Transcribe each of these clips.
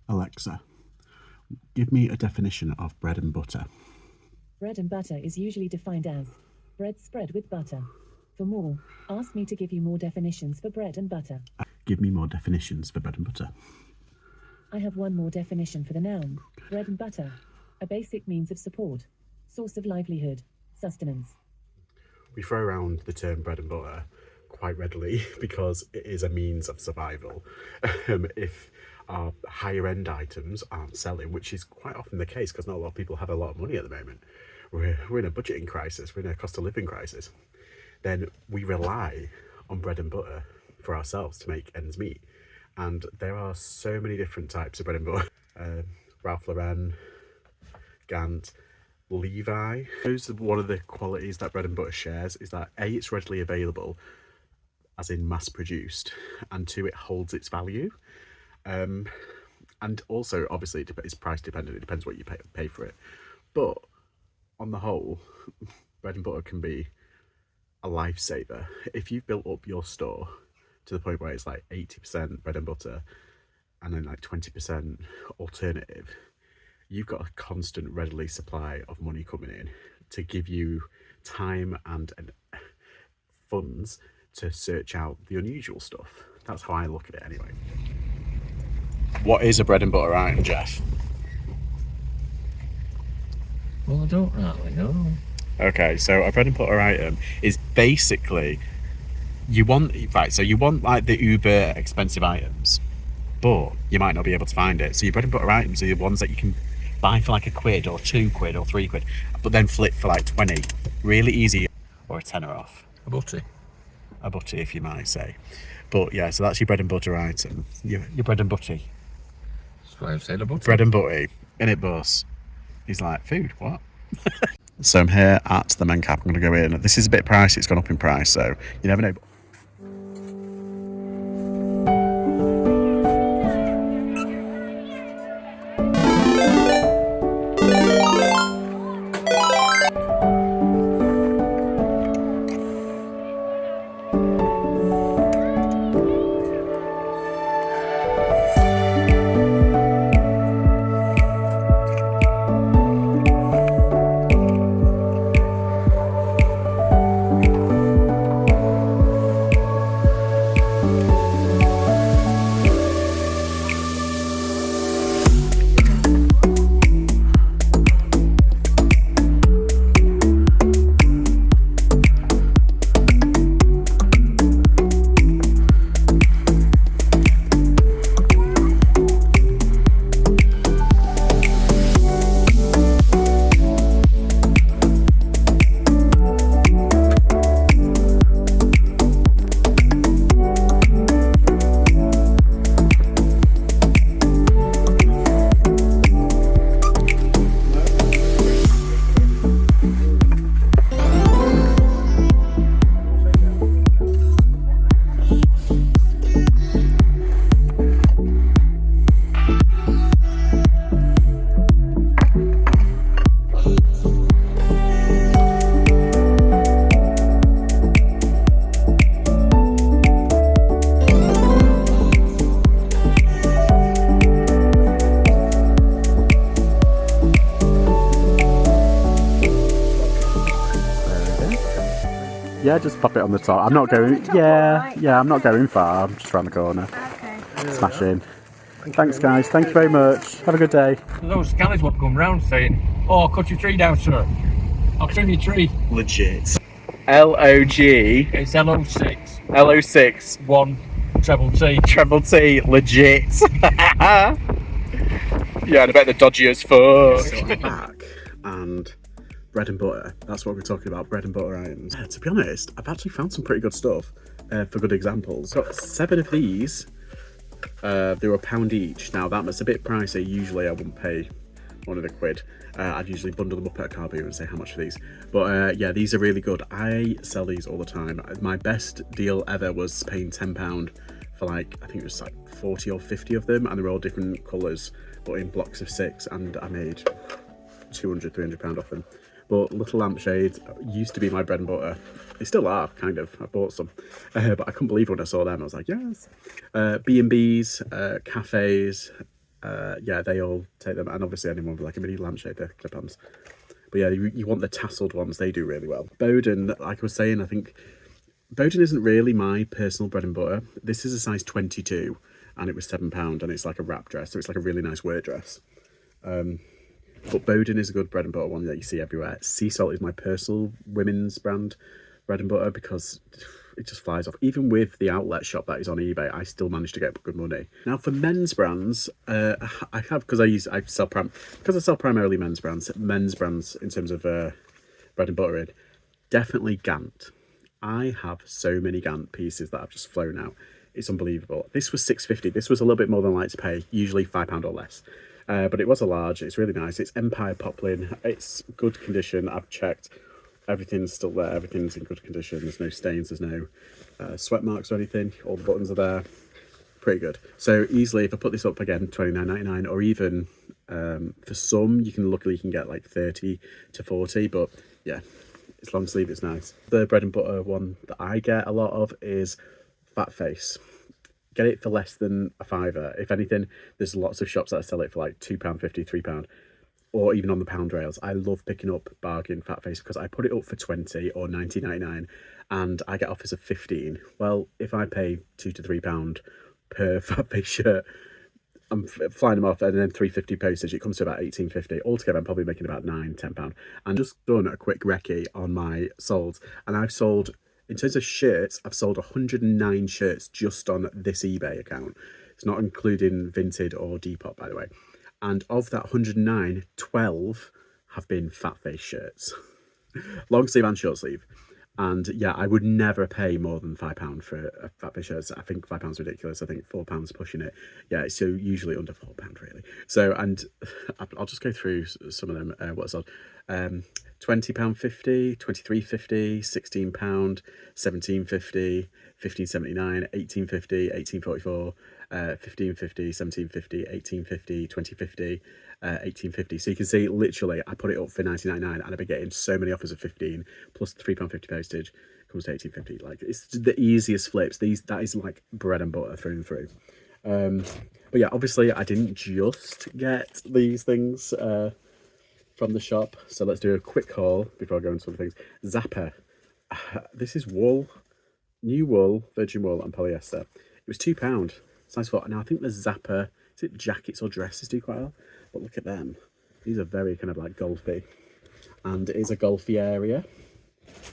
Alexa, give me a definition of bread and butter. Bread and butter is usually defined as bread spread with butter. For more, ask me to give you more definitions for bread and butter. Give me more definitions for bread and butter. I have one more definition for the noun, bread and butter. A basic means of support, source of livelihood, sustenance. We throw around the term bread and butter quite readily because it is a means of survival. If our higher end items aren't selling, which is quite often the case because not a lot of people have a lot of money at the moment, we're in a budgeting crisis, we're in a cost of living crisis, then we rely on bread and butter for ourselves to make ends meet. And there are so many different types of bread and butter. Ralph Lauren, Gant, Levi. Those are one of the qualities that bread and butter shares, is that A, it's readily available, as in mass produced, and 2, it holds its value. And also, obviously, it's price dependent, it depends what you pay for it. But on the whole, bread and butter can be a lifesaver. If you've built up your store to the point where it's like 80% bread and butter and then like 20% alternative, you've got a constant readily supply of money coming in to give you time and funds to search out the unusual stuff. That's how I look at it anyway. What is a bread and butter item, Jeff? Well, I don't really know. Okay, so a bread and butter item is basically, you want like the uber expensive items, but you might not be able to find it. So your bread and butter items are the ones that you can buy for like £1 or £2 or £3, but then flip for like 20. Really easy, or a tenner off. A butty. A butty, if you might say. But yeah, so that's your bread and butter item. Your bread and butty. That's why I've said a butty. Bread and butty. In it, boss. He's like, food, what? So I'm here at the Men Cap. I'm going to go in. This is a bit pricey. It's gone up in price, so you never know. Yeah, just pop it on the top. I'm not going. Yeah, I'm not going far. I'm just around the corner. Okay. Smashing. Thanks, guys. Thank you very much. Have a good day. Those scallies won't come round saying, "Oh, cut your tree down, sir. I'll trim your tree." Legit. LOG. It's LO6. LO6. 1 treble T. Treble T. Legit. Yeah, and I bet the dodgy as fuck. So I'm back and bread and butter. That's what we're talking about, bread and butter items. To be honest, I've actually found some pretty good stuff for good examples. Got 7 of these. They were £1 each. Now that's a bit pricey. Usually I wouldn't pay £100. I'd usually bundle them up at a Carboot and say how much for these. But yeah, these are really good. I sell these all the time. My best deal ever was paying £10 for like, I think it was like 40 or 50 of them, and they were all different colours, but in blocks of 6, and I made £200, £300 off them. But little lampshades used to be my bread and butter. They still are, kind of. I bought some. But I couldn't believe when I saw them. I was like, yes. B&Bs, cafes, yeah, they all take them, and obviously anyone with like a mini lampshade, they're clip-ons. But yeah, you want the tasseled ones, they do really well. Bowden, like I was saying, I think Bowden isn't really my personal bread and butter. This is a size 22 and it was £7 and it's like a wrap dress, so it's like a really nice work dress. But Bowden is a good bread and butter one that you see everywhere. Sea Salt is my personal women's brand bread and butter because it just flies off. Even with the outlet shop that is on eBay, I still manage to get good money. Now for men's brands, I have, because I sell primarily men's brands in terms of bread and butter in, definitely Gant. I have so many Gant pieces that I've just flown out. It's unbelievable. This was £6.50. This was a little bit more than I like to pay, usually £5 or less. But it was a large. It's really nice. It's Empire poplin. It's good condition. I've checked. Everything's still there. Everything's in good condition. There's no stains. There's no sweat marks or anything. All the buttons are there. Pretty good. So easily, if I put this up again, £29.99, or even for some, you can get like 30 to 40. But yeah, it's long sleeve. It's nice. The bread and butter one that I get a lot of is Fat Face. Get it for less than a fiver. If anything, there's lots of shops that sell it for like £2.50, £3, or even on the pound rails. I love picking up bargain Fat Face because I put it up for 20 or 19.99 and I get offers of 15. Well, if I pay £2 to £3 per Fat Face shirt, I'm flying them off, and then £3.50 postage, it comes to about £18.50. Altogether, I'm probably making about £9–10. And just done a quick recce on my solds, and I've sold, in terms of shirts, I've sold 109 shirts just on this eBay account. It's not including Vinted or Depop, by the way. And of that 109, 12 have been Fat Face shirts. Long sleeve and short sleeve. And yeah, I would never pay more than £5 for a Fat Face shirt. I think £5 is ridiculous. I think £4 pushing it. Yeah, it's so usually under £4 really. So, and I'll just go through some of them. What's on? £20.50, £23.50, £16, £17.50, £15.79, £18.50, £18.44, £15.50, £17.50, £18.50, £20.50, £18.50. So you can see, literally, I put it up for £19.99 and I've been getting so many offers of 15 plus the £3.50 postage comes to £18.50. Like, it's the easiest flips. That is like bread and butter through and through. But yeah, obviously I didn't just get these things from the shop, so let's do a quick haul before I go into other things. Zappa. This is wool, new wool, virgin wool and polyester. It was £2. It's nice for, now I think the Zappa, is it jackets or dresses do quite well? But look at them. These are very kind of like golfy. And it is a golfy area.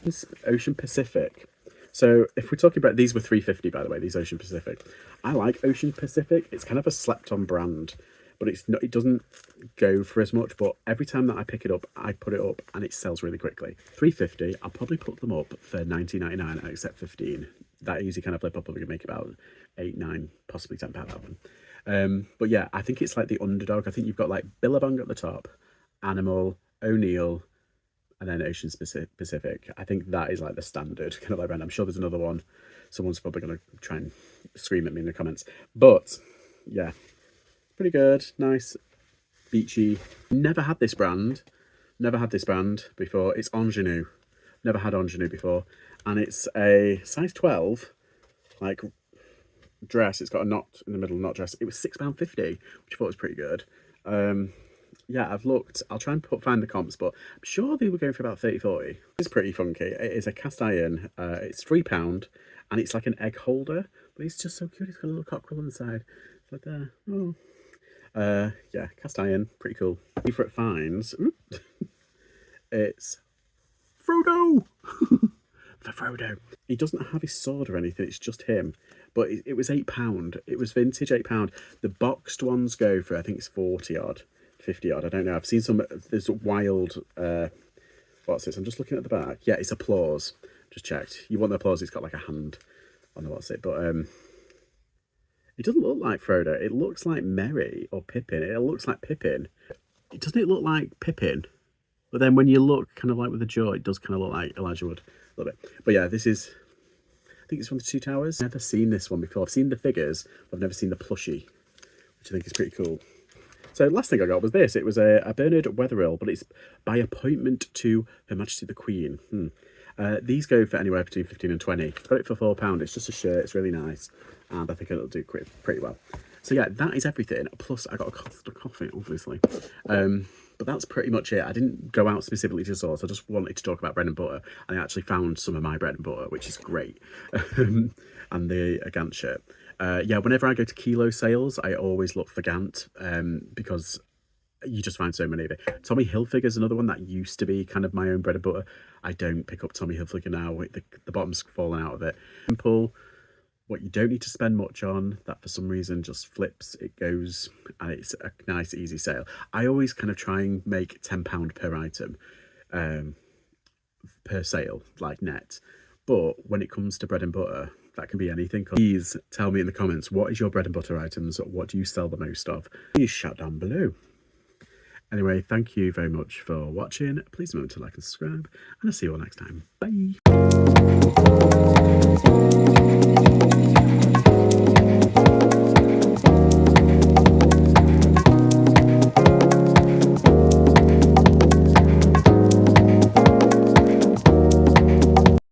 It's Ocean Pacific. So if we're talking about, these were £3.50 by the way, these Ocean Pacific. I like Ocean Pacific. It's kind of a slept on brand, but it's not, it doesn't go for as much, but every time that I pick it up, I put it up and it sells really quickly. £3.50, I'll probably put them up for £19.99 and accept 15. That easy kind of flip up, we can make about 8, 9, possibly £10 out of them. But yeah, I think it's like the underdog. I think you've got like Billabong at the top, Animal, O'Neill, and then Ocean Pacific. I think that is like the standard kind of like brand. I'm sure there's another one. Someone's probably going to try and scream at me in the comments. But yeah, pretty good, nice, beachy. Never had this brand before. It's Ingenue. Never had Ingenue before, and it's a size 12, like dress. It's got a knot in the middle, knot dress. It was £6.50, which I thought was pretty good. Yeah, I've looked. I'll try and find the comps, but I'm sure they were going for about 30–40. It's pretty funky. It is a cast iron. It's £3, and it's like an egg holder, but it's just so cute. It's got a little cockerel on the side. It's like there. Oh. Yeah, cast iron, pretty cool. Favourite finds. It's Frodo. For Frodo. He doesn't have his sword or anything. It's just him. But it was £8. It was vintage £8. The boxed ones go for, I think it's 40 odd. 50 odd, I don't know. I've seen some, there's wild, what's this? I'm just looking at the back. Yeah, it's applause. Just checked. You want the applause, it's got like a hand on the what's it. But it doesn't look like Frodo. It looks like Merry or Pippin. It looks like Pippin. Doesn't it look like Pippin? But then when you look kind of like with the jaw, it does kind of look like Elijah Wood a little bit. But yeah, this is, I think it's from the Two Towers. I've never seen this one before. I've seen the figures, but I've never seen the plushie, which I think is pretty cool. So last thing I got was this. It was a Bernard Wetherill, but it's by appointment to Her Majesty the Queen. These go for anywhere between 15 and 20. Got it for £4. It's just a shirt. It's really nice, and I think it'll do pretty well. So yeah, that is everything. Plus I got a Costa coffee, obviously. But that's pretty much it. I didn't go out specifically to source. I just wanted to talk about bread and butter, and I actually found some of my bread and butter, which is great. And the Gant shirt. Yeah, whenever I go to kilo sales, I always look for Gant, because you just find so many of it. Tommy Hilfiger is another one that used to be kind of my own bread and butter. I don't pick up Tommy Hilfiger now. The bottom's fallen out of it. Simple. What you don't need to spend much on, that for some reason just flips, it goes, and it's a nice easy sale. I always kind of try and make £10 per item, per sale, like net. But when it comes to bread and butter, that can be anything. Please tell me in the comments, what is your bread and butter items? What do you sell the most of? Please shout down below. Anyway, thank you very much for watching. Please remember to like and subscribe, and I'll see you all next time. Bye.